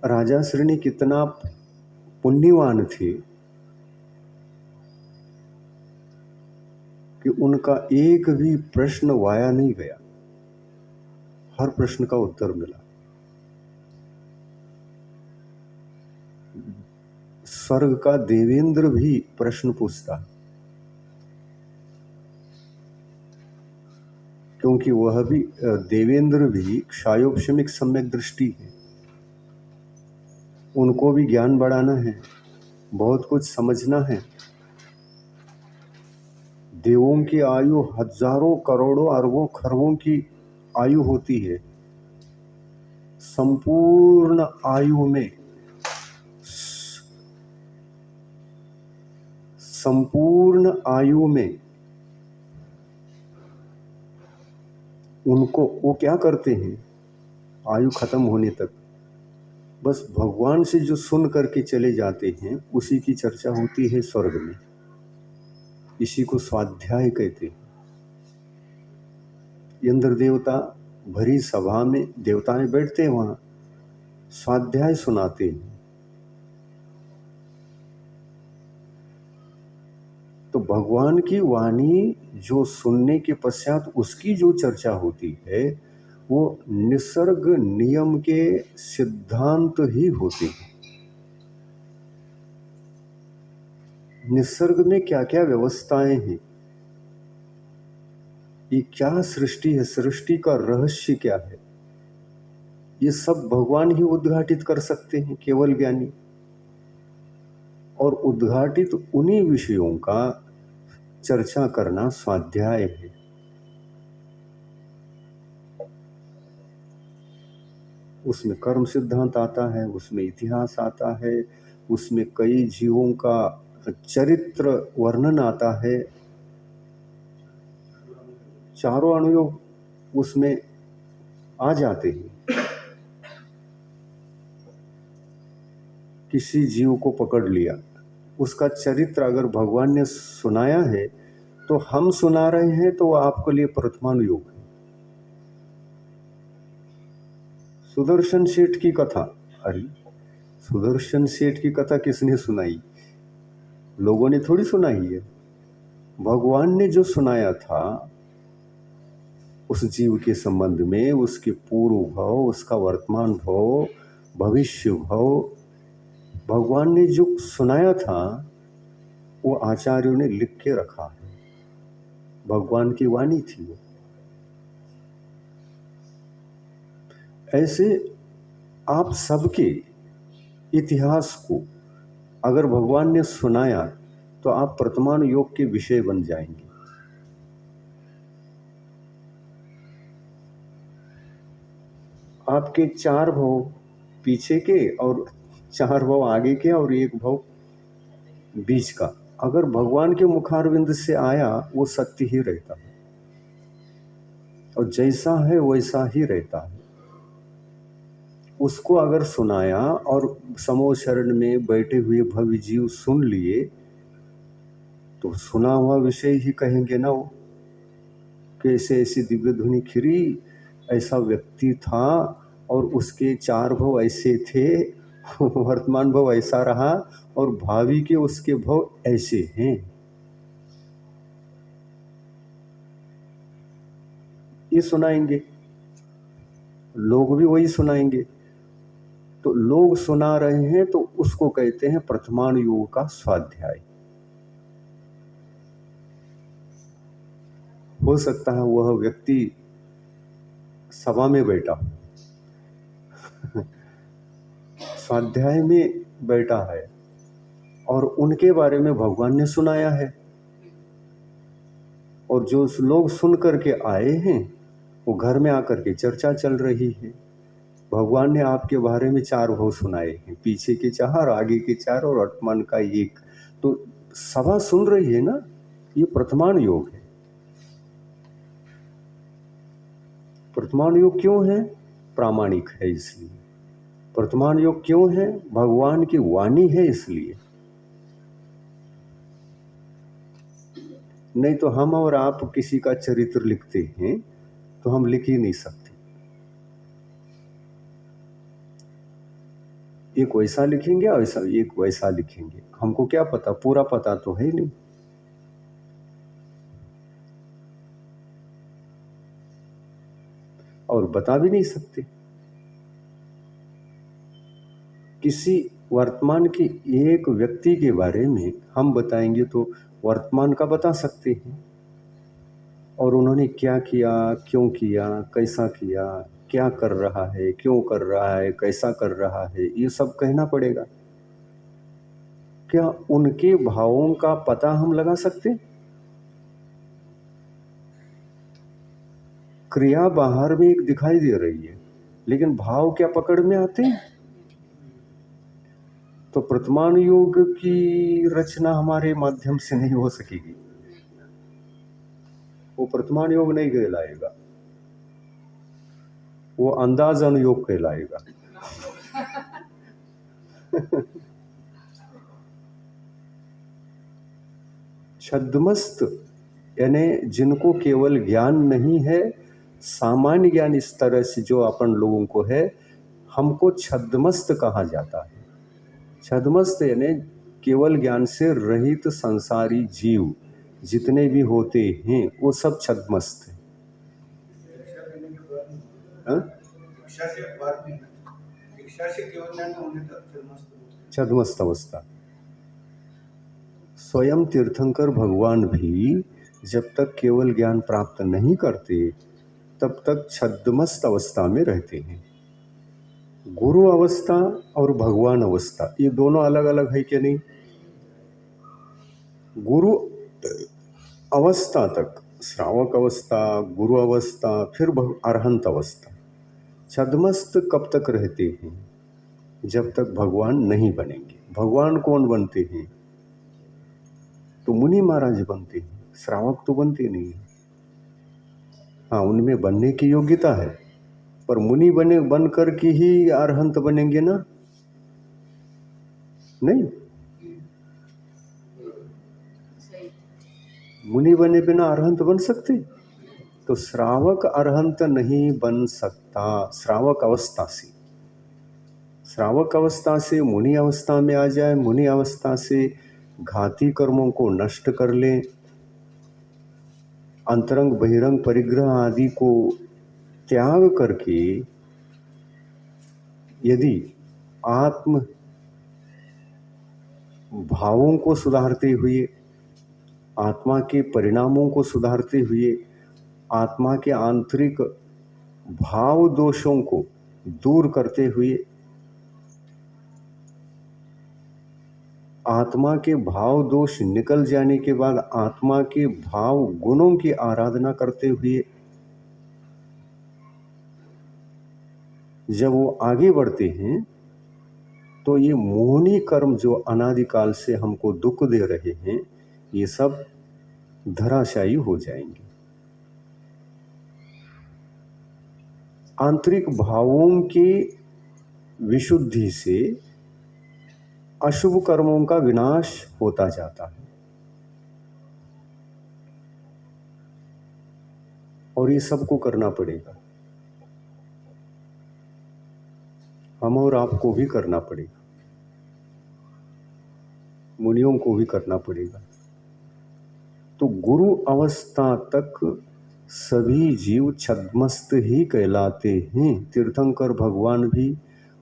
राजा श्रेणी कितना पुण्यवान थे कि उनका एक भी प्रश्न वाया नहीं गया, हर प्रश्न का उत्तर मिला। स्वर्ग का देवेंद्र भी प्रश्न पूछता, क्योंकि वह भी देवेंद्र भी क्षायोपशमिक सम्यक दृष्टि है, उनको भी ज्ञान बढ़ाना है, बहुत कुछ समझना है। देवों की आयु हजारों करोड़ों अरबों खरबों की आयु होती है। संपूर्ण आयु में उनको वो क्या करते हैं, आयु खत्म होने तक बस भगवान से जो सुन करके चले जाते हैं उसी की चर्चा होती है स्वर्ग में। इसी को स्वाध्याय कहते हैं। इंद्र देवता भरी सभा में देवताएं बैठते हैं, वहां स्वाध्याय सुनाते हैं। तो भगवान की वाणी जो सुनने के पश्चात उसकी जो चर्चा होती है वो निसर्ग नियम के सिद्धांत ही होते हैं। निसर्ग में क्या क्या व्यवस्थाएं हैं, ये क्या सृष्टि है, सृष्टि का रहस्य क्या है, ये सब भगवान ही उद्घाटित कर सकते हैं, केवल ज्ञानी। और उद्घाटित उन्हीं विषयों का चर्चा करना स्वाध्याय है। उसमें कर्म सिद्धांत आता है, उसमें इतिहास आता है, उसमें कई जीवों का चरित्र वर्णन आता है, चारों अनुयोग उसमें आ जाते हैं। किसी जीव को पकड़ लिया, उसका चरित्र अगर भगवान ने सुनाया है तो हम सुना रहे हैं तो आपके लिए प्रथमानुयोग है। सुदर्शन सेठ की कथा, अरे सुदर्शन सेठ की कथा किसने सुनाई, लोगों ने थोड़ी सुनाई है, भगवान ने जो सुनाया था उस जीव के संबंध में, उसके पूर्व भाव, उसका वर्तमान भाव, भविष्य भाव, भगवान ने जो सुनाया था वो आचार्यों ने लिख के रखा है। भगवान की वाणी थी वो। ऐसे आप सबके इतिहास को अगर भगवान ने सुनाया तो आप वर्तमान योग के विषय बन जाएंगे। आपके चार भाव पीछे के और चार भाव आगे के और एक भाव बीच का अगर भगवान के मुखारविंद से आया वो सत्य ही रहता है और जैसा है वैसा ही रहता है। उसको अगर सुनाया और समो शरण में बैठे हुए भव्य जीव सुन लिए तो सुना हुआ विषय ही कहेंगे ना, वो कैसे ऐसी दिव्य ध्वनि खिरी, ऐसा व्यक्ति था और उसके चार भव ऐसे थे, वर्तमान भव ऐसा रहा और भावी के उसके भव ऐसे हैं। ये सुनाएंगे, लोग भी वही सुनाएंगे। तो लोग सुना रहे हैं तो उसको कहते हैं प्रथमान योग का स्वाध्याय। हो सकता है वह व्यक्ति सभा में बैठा, स्वाध्याय में बैठा है और उनके बारे में भगवान ने सुनाया है और जो लोग सुन करके आए हैं वो घर में आकर के चर्चा चल रही है। भगवान ने आपके बारे में चार भाव सुनाए हैं, पीछे के चार, आगे के चार और वर्तमान का एक। तो सभा सुन रही है ना, ये वर्तमान योग है। वर्तमान योग क्यों है, प्रामाणिक है इसलिए। वर्तमान योग क्यों है, भगवान की वाणी है इसलिए। नहीं तो हम और आप किसी का चरित्र लिखते हैं तो हम लिख ही नहीं सकते। एक वैसा लिखेंगे और एक वैसा लिखेंगे, हमको क्या पता, पूरा पता तो है ही नहीं। और बता भी नहीं सकते। किसी वर्तमान के एक व्यक्ति के बारे में हम बताएंगे तो वर्तमान का बता सकते हैं, और उन्होंने क्या किया, क्यों किया, कैसा किया, क्या कर रहा है, क्यों कर रहा है, कैसा कर रहा है, ये सब कहना पड़ेगा। क्या उनके भावों का पता हम लगा सकते? क्रिया बाहर में एक दिखाई दे रही है, लेकिन भाव क्या पकड़ में आते हैं? तो वर्तमान योग की रचना हमारे माध्यम से नहीं हो सकेगी, वो वर्तमान योग नहीं कहलाएगा, वो अंदाजन योग कहलाएगा। छद्मस्त यानी जिनको केवल ज्ञान नहीं है, सामान्य ज्ञान इस तरह से जो अपन लोगों को है, हमको छद्मस्त कहा जाता है। छद्मस्त यानी केवल ज्ञान से रहित संसारी जीव जितने भी होते हैं वो सब छद्मस्त हैं। छद्मस्त अवस्था। स्वयं तीर्थंकर भगवान भी जब तक केवल ज्ञान प्राप्त नहीं करते तब तक छद्मस्त अवस्था में रहते हैं। गुरु अवस्था और भगवान अवस्था ये दोनों अलग अलग है कि नहीं? गुरु अवस्था तक, श्रावक अवस्था, गुरु अवस्था, फिर अरहंत अवस्था। छद्मस्त कब तक रहते हैं? जब तक भगवान नहीं बनेंगे। भगवान कौन बनते हैं? तो मुनि महाराज बनते हैं, श्रावक तो बनते नहीं। हाँ, उनमें बनने की योग्यता है, पर मुनि बन कर के ही अरहंत बनेंगे ना? नहीं, मुनि बने बिना अरहंत बन सकते? तो श्रावक अरहंत नहीं बन सकता। श्रावक अवस्था से, श्रावक अवस्था से मुनि अवस्था में आ जाए, मुनि अवस्था से घाती कर्मों को नष्ट कर ले, अंतरंग बहिरंग परिग्रह आदि को त्याग करके यदि आत्म भावों को सुधारते हुए, आत्मा के परिणामों को सुधारते हुए, आत्मा के आंतरिक भाव दोषों को दूर करते हुए, आत्मा के भाव दोष निकल जाने के बाद आत्मा के भाव गुणों की आराधना करते हुए जब वो आगे बढ़ते हैं तो ये मोहनी कर्म जो अनादिकाल से हमको दुख दे रहे हैं ये सब धराशायी हो जाएंगे। आंतरिक भावों की विशुद्धि से अशुभ कर्मों का विनाश होता जाता है, और ये सबको करना पड़ेगा, हम और आपको भी करना पड़ेगा, मुनियों को भी करना पड़ेगा। तो गुरु अवस्था तक सभी जीव छद्मस्त ही कहलाते हैं। तीर्थंकर भगवान भी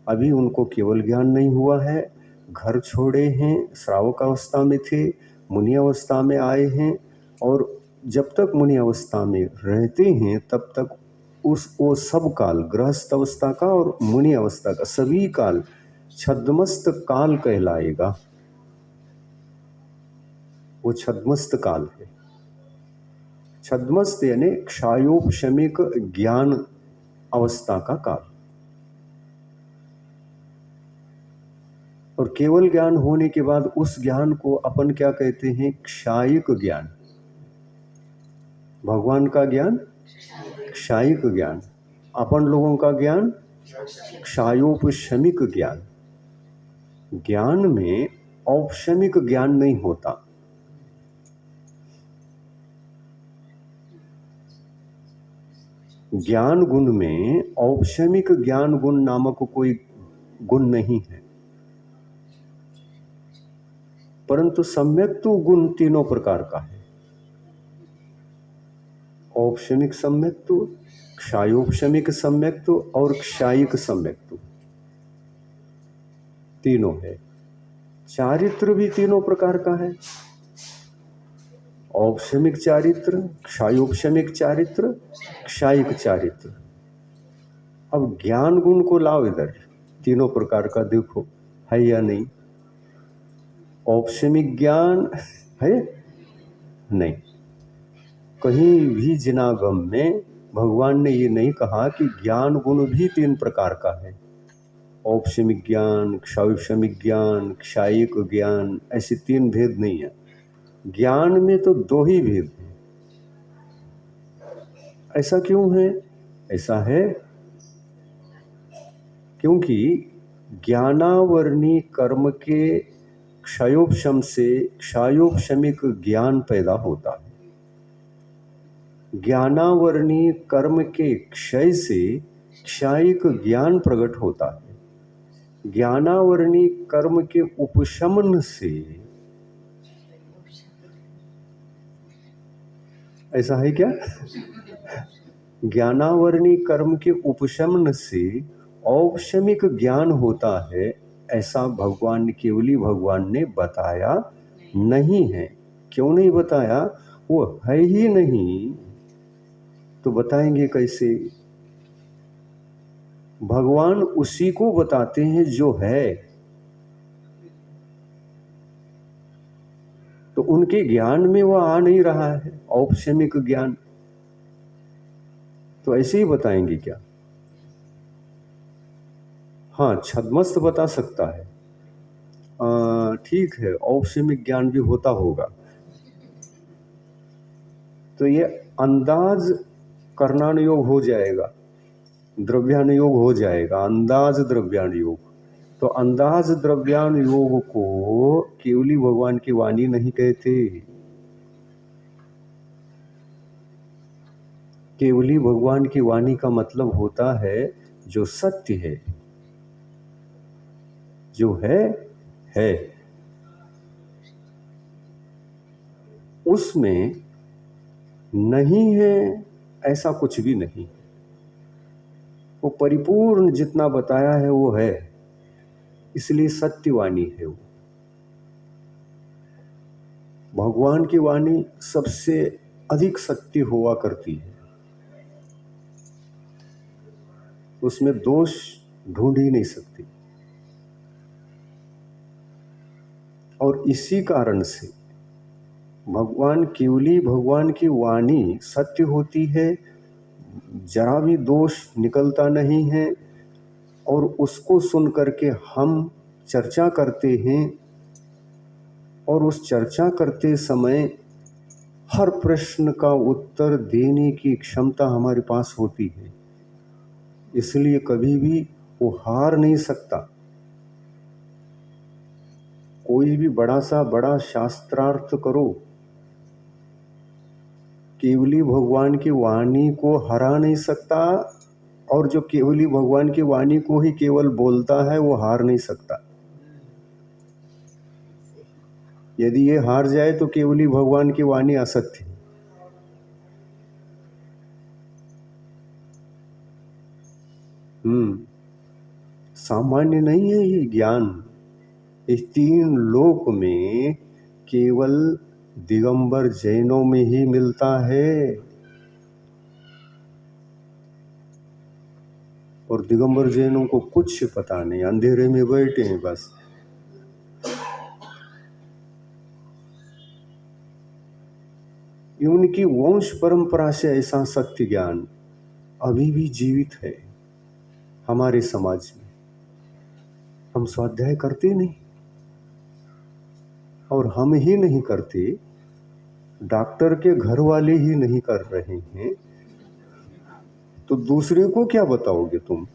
अभी उनको केवल ज्ञान नहीं हुआ है, घर छोड़े हैं, श्रावक अवस्था में थे, मुनि अवस्था में आए हैं, और जब तक मुनि अवस्था में रहते हैं तब तक वो सब काल, गृहस्थ अवस्था का और मुनि अवस्था का सभी काल छद्मस्त काल कहलाएगा। वो छद्मस्त काल है। छद्मस्त यानी क्षायोपशमिक ज्ञान अवस्था का काल। और केवल ज्ञान होने के बाद उस ज्ञान को अपन क्या कहते हैं? क्षायिक ज्ञान। भगवान का ज्ञान क्षायिक ज्ञान, अपन लोगों का ज्ञान क्षायोपशमिक ज्ञान। ज्ञान में औपशमिक ज्ञान नहीं होता। ज्ञान गुण में औपशमिक ज्ञान गुण नामक कोई गुण नहीं है। परंतु सम्यक तो गुण तीनों प्रकार का है। औपशमिक सम्यक्त्व, क्षायोपशमिक सम्यक्त्व और क्षायिक सम्यक्त्व, तीनों है। चारित्र भी तीनों प्रकार का है, औपशमिक चारित्र, क्षायोपशमिक चारित्र, क्षायिक चारित्र। अब ज्ञान गुण को लाओ इधर, तीनों प्रकार का देखो है या नहीं। औपशमिक ज्ञान है नहीं, कहीं भी जिनागम में भगवान ने ये नहीं कहा कि ज्ञान गुण भी तीन प्रकार का है। औपशमिक ज्ञान, क्षायोपशमिक ज्ञान, क्षायिक ज्ञान, ऐसे तीन भेद नहीं है। ज्ञान में तो दो ही भेद हैं। ऐसा क्यों है? ऐसा है क्योंकि ज्ञानावरणी कर्म के क्षयोपशम से क्षायोपशमिक ज्ञान पैदा होता है। ज्ञानावरणी कर्म के क्षय से क्षायिक ज्ञान प्रकट होता है। ज्ञानावरणी कर्म के उपशमन से, ऐसा है क्या? ज्ञानावरणी कर्म के उपशमन से औपशमिक ज्ञान होता है, ऐसा भगवान केवली भगवान ने बताया नहीं है। क्यों नहीं बताया? वो है ही नहीं, तो बताएंगे कैसे? भगवान उसी को बताते हैं जो है, तो उनके ज्ञान में वह आ नहीं रहा है औपशमिक ज्ञान, तो ऐसे ही बताएंगे क्या? हाँ, छद्मस्त बता सकता है, ठीक है, औपशमिक ज्ञान भी होता होगा। तो ये अंदाज करणानुयोग हो जाएगा, द्रव्यानुयोग हो जाएगा, अंदाज द्रव्यानुयोग। तो अंदाज द्रव्यानुयोग को केवली भगवान की वाणी नहीं कहते। केवली भगवान की वाणी का मतलब होता है जो सत्य है, जो है। उसमें नहीं है ऐसा कुछ भी नहीं, वो परिपूर्ण जितना बताया है वो है, इसलिए सत्यवाणी है वो। भगवान की वाणी सबसे अधिक सत्य हुआ करती है, उसमें दोष ढूंढ ही नहीं सकती। और इसी कारण से भगवान केवली भगवान की वाणी सत्य होती है, जरा भी दोष निकलता नहीं है। और उसको सुन करके हम चर्चा करते हैं, और उस चर्चा करते समय हर प्रश्न का उत्तर देने की क्षमता हमारे पास होती है, इसलिए कभी भी वो हार नहीं सकता। कोई भी बड़ा सा बड़ा शास्त्रार्थ करो, केवली भगवान की वाणी को हरा नहीं सकता, और जो केवली भगवान की वाणी को ही केवल बोलता है वो हार नहीं सकता। यदि ये हार जाए तो केवली भगवान की वाणी असत्य है। सामान्य नहीं है ये ज्ञान। इस तीन लोक में केवल दिगंबर जैनों में ही मिलता है, और दिगंबर जैनों को कुछ पता नहीं, अंधेरे में बैठे हैं बस। उनकी वंश परंपरा से ऐसा सत्य ज्ञान अभी भी जीवित है हमारे समाज में। हम स्वाध्याय करते नहीं, और हम ही नहीं करते, डॉक्टर के घर वाले ही नहीं कर रहे हैं, तो दूसरे को क्या बताओगे तुम?